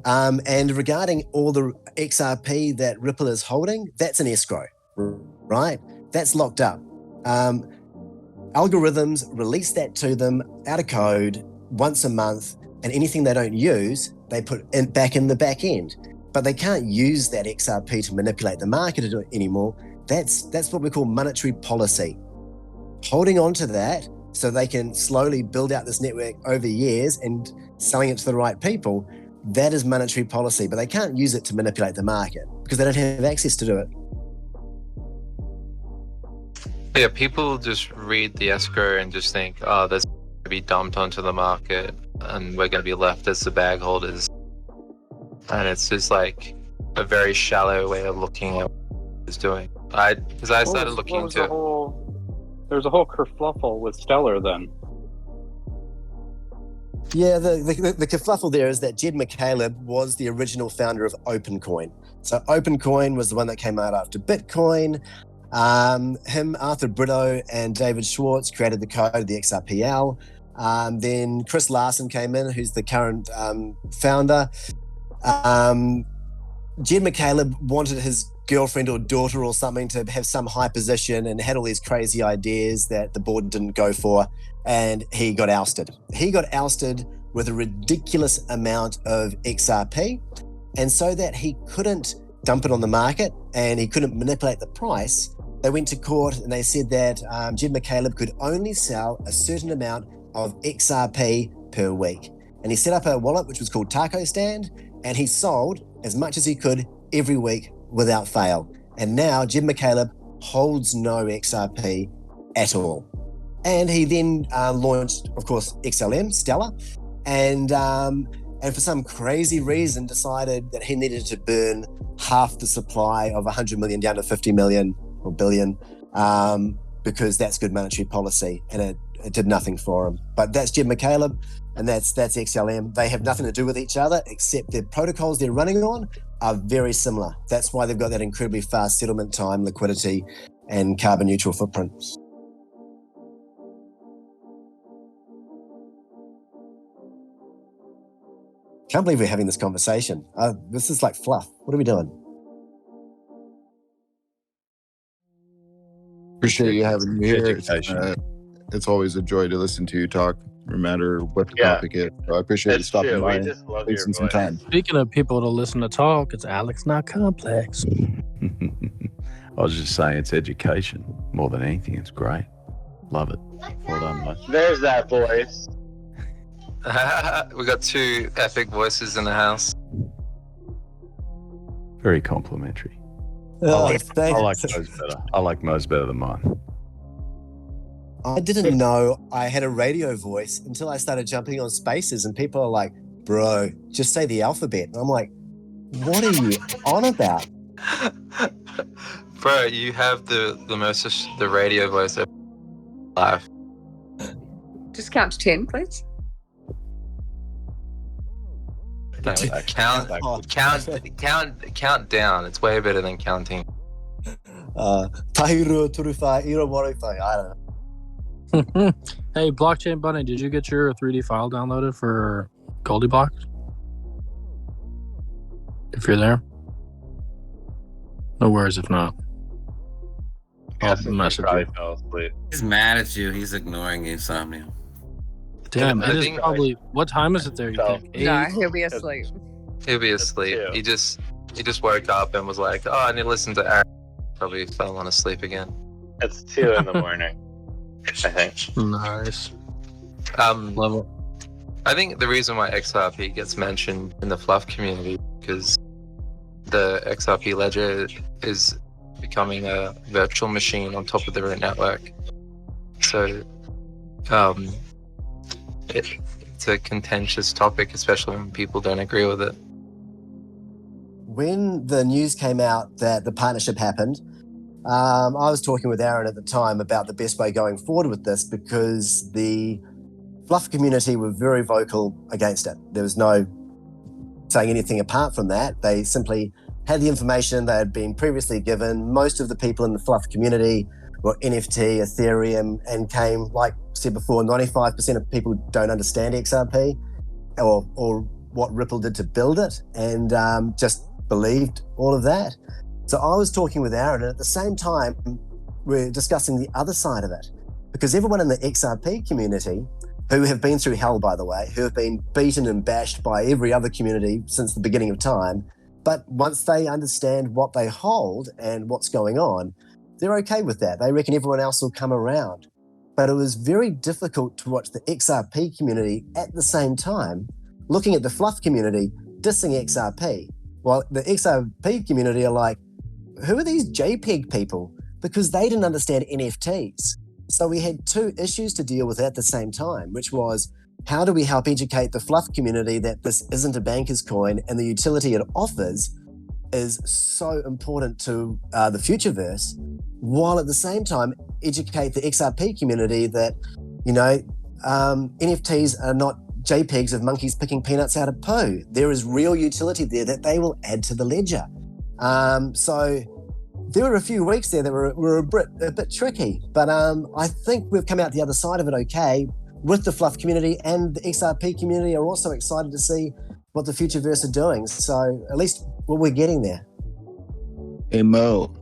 And regarding all the XRP that Ripple is holding, that's an escrow, right? That's locked up. Algorithms release that to them out of code once a month, and anything they don't use, they put back in the back end. But they can't use that XRP to manipulate the market anymore. That's what we call monetary policy. Holding on to that so they can slowly build out this network over years and selling it to the right people, that is monetary policy. But they can't use it to manipulate the market because they don't have access to do it. Yeah, people just read the escrow and just think, oh, that's going to be dumped onto the market and we're going to be left as the bag holders. And it's just like a very shallow way of looking at what it's doing. Because I started looking into There's a whole kerfluffle with Stellar then. Yeah, the kerfluffle there is that Jed McCaleb was the original founder of OpenCoin. So OpenCoin was the one that came out after Bitcoin. Him, Arthur Brito, and David Schwartz created the code, the XRPL. Then Chris Larson came in, who's the current founder. Jed McCaleb wanted his girlfriend or daughter or something to have some high position and had all these crazy ideas that the board didn't go for, and he got ousted. He got ousted with a ridiculous amount of XRP, and so that he couldn't dump it on the market and he couldn't manipulate the price, they went to court and they said that Jed McCaleb could only sell a certain amount of XRP per week. And he set up a wallet which was called Taco Stand, and he sold as much as he could every week without fail. And now Jed McCaleb holds no XRP at all. And he then launched, of course, XLM, Stellar, and for some crazy reason decided that he needed to burn half the supply of 100 million down to 50 million or billion, because that's good monetary policy, and it did nothing for him. But that's Jed McCaleb, and that's XLM. They have nothing to do with each other, except the protocols they're running on are very similar. That's why they've got that incredibly fast settlement time, liquidity, and carbon neutral footprint. Can't believe we're having this conversation. This is like fluff. What are we doing? Appreciate you having me here. It's always a joy to listen to you talk, no matter what the topic is. So I appreciate you stopping by and wasting some time. Speaking of people to listen to talk, it's Alex Not Complex. I was just saying, it's education more than anything. It's great. Love it. Well done, mate. There's that voice. We got 2 epic voices in the house. Very complimentary. Oh, I like Mo's better. I like Mo's better than mine. I didn't know I had a radio voice until I started jumping on spaces, and people are like, bro, just say the alphabet. And I'm like, what are you on about? Bro, you have the radio voice of life. Just count to 10, please. No, count down. It's way better than counting. Tahiru Turufai, Irowarufai, I don't know. Hey, Blockchain Bunny, did you get your 3D file downloaded for Goldie Blocks? If you're there. No worries if not. I'll message you. Fell asleep. He's mad at you. He's ignoring you, Somnia. Damn, I it is think- probably... What time is it there, you think? No, 8? he'll be asleep. He'll be asleep. He just woke up and was like, "Oh, I need to listen to Aaron." Probably fell on asleep again. It's 2 in the morning, I think. Nice. Love it. I think the reason why XRP gets mentioned in the FLUF community because the XRP ledger is becoming a virtual machine on top of the root network. So, it's a contentious topic, especially when people don't agree with it. When the news came out that the partnership happened, I was talking with Aaron at the time about the best way going forward with this because the FLUF community were very vocal against it. There was no saying anything apart from that. They simply had the information they had been previously given. Most of the people in the FLUF community were NFT, Ethereum, and came, like I said before, 95% of people don't understand XRP or what Ripple did to build it, and just believed all of that. So I was talking with Aaron, and at the same time, we're discussing the other side of it, because everyone in the XRP community, who have been through hell, by the way, who have been beaten and bashed by every other community since the beginning of time, but once they understand what they hold and what's going on, they're okay with that. They reckon everyone else will come around. But it was very difficult to watch the XRP community at the same time looking at the FLUF community dissing XRP, while the XRP community are like, who are these JPEG people? Because they didn't understand NFTs. So we had 2 issues to deal with at the same time, which was, how do we help educate the FLUF community that this isn't a banker's coin and the utility it offers is so important to the Futureverse, while at the same time educate the XRP community that, NFTs are not JPEGs of monkeys picking peanuts out of poo. There is real utility there that they will add to the ledger. So there were a few weeks there that were a bit tricky, but I think we've come out the other side of it okay with the FLUF community, and the XRP community are also excited to see what the Futureverse are doing. So at least we're getting there. Hey Mo,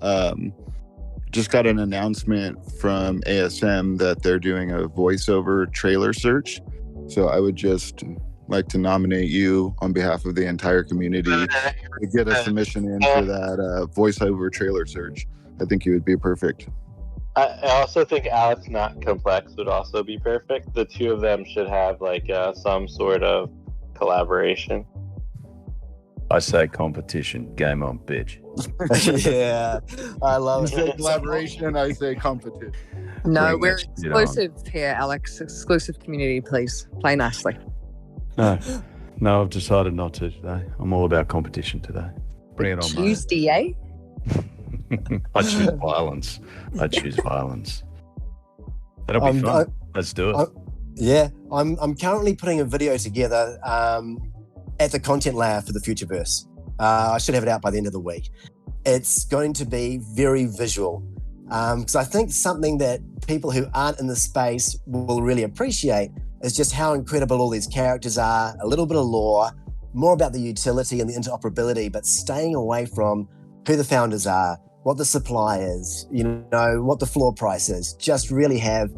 just got an announcement from ASM that they're doing a voiceover trailer search. So I would just like to nominate you on behalf of the entire community to get a submission in for that voiceover trailer search. I think you would be perfect. I also think Alex Not Complex would also be perfect. The 2 of them should have some sort of collaboration. I say competition. Game on, bitch. Yeah, I love it. You say collaboration, I say competition. No, we're exclusive here, Alex. Exclusive community, please. Play nicely. No, I've decided not to today. I'm all about competition today. Bring it on, mate. Tuesday, eh? I choose violence. That'll be fun. Let's do it. I'm currently putting a video together at the content layer for the Futureverse. I should have it out by the end of the week. It's going to be very visual, because I think something that people who aren't in the space will really appreciate is just how incredible all these characters are, a little bit of lore, more about the utility and the interoperability, but staying away from who the founders are, what the supply is, what the floor price is. Just really have,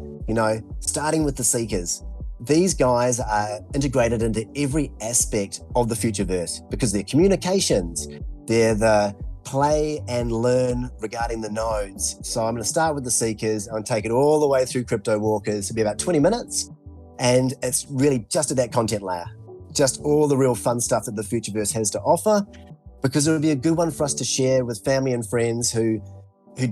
starting with the seekers. These guys are integrated into every aspect of the Futureverse because they're communications, they're the play and learn regarding the nodes. So I'm going to start with the seekers and take it all the way through crypto walkers. It'll be about 20 minutes. And it's really just at that content layer, just all the real fun stuff that the Futureverse has to offer, because it would be a good one for us to share with family and friends who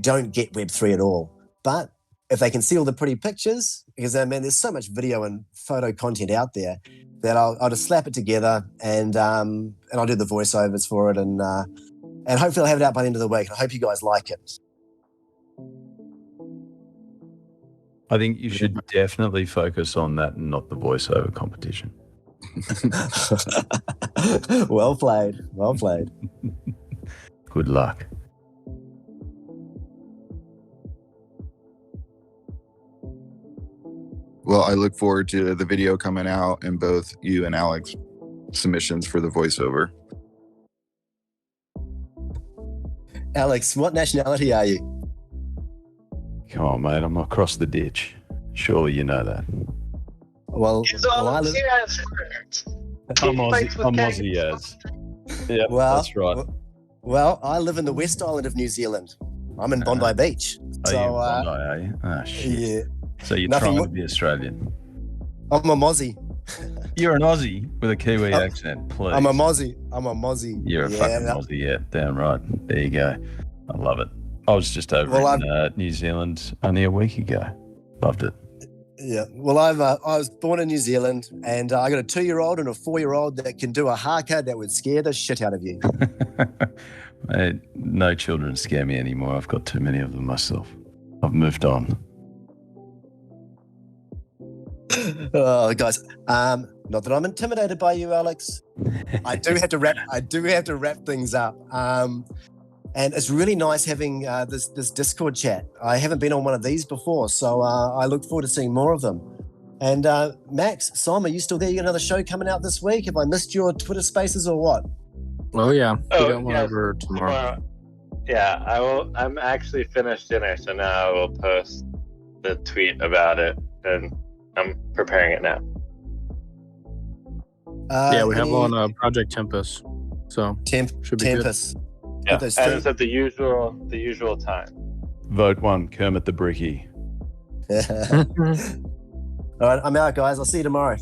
don't get Web3 at all. But if they can see all the pretty pictures, because there's so much video and photo content out there that I'll just slap it together and I'll do the voiceovers for it, and hopefully I'll have it out by the end of the week. I hope you guys like it. I think you should definitely focus on that and not the voiceover competition. Well played. Good luck. Well, I look forward to the video coming out and both you and Alex submissions for the voiceover. Alex, what nationality are you? Come on, mate. I'm not across the ditch. Surely you know that. Well, I live. I'm Aussie as. Yeah, that's right. Well, I live in the West Island of New Zealand. I'm in Bondi Beach. Are you in Bondi, are you? Oh, shit. Yeah. So you're trying to be Australian? I'm a Mozzie. You're an Aussie with a Kiwi accent, please. I'm a Mozzie. You're a fucking Aussie, yeah. Damn right. There you go. I love it. I was just over in New Zealand only a week ago. Loved it. Yeah. Well, I was born in New Zealand, and I got a 2-year-old and a 4-year-old that can do a haka that would scare the shit out of you. Mate, no children scare me anymore. I've got too many of them myself. I've moved on. Oh, guys, not that I'm intimidated by you, Alex. I do have to wrap things up. And it's really nice having this Discord chat. I haven't been on one of these before, so I look forward to seeing more of them. And Max, Simon, are you still there? You got another show coming out this week? Have I missed your Twitter Spaces or what? Oh yeah, we got one over tomorrow. Yeah, I will. I'm actually finished dinner, so now I will post the tweet about it, and I'm preparing it now. Yeah, we have on Project Tempest, so should be Tempest. good. Yeah, and it's at the usual time. Vote 1, Kermit the Bricky. All right, I'm out, guys. I'll see you tomorrow.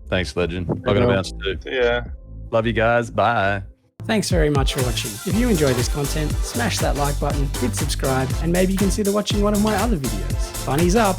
Thanks, legend. I got to bounce too. Yeah. Love you guys. Bye. Thanks very much for watching. If you enjoy this content, smash that like button, hit subscribe, and maybe consider watching one of my other videos. Bunnies up!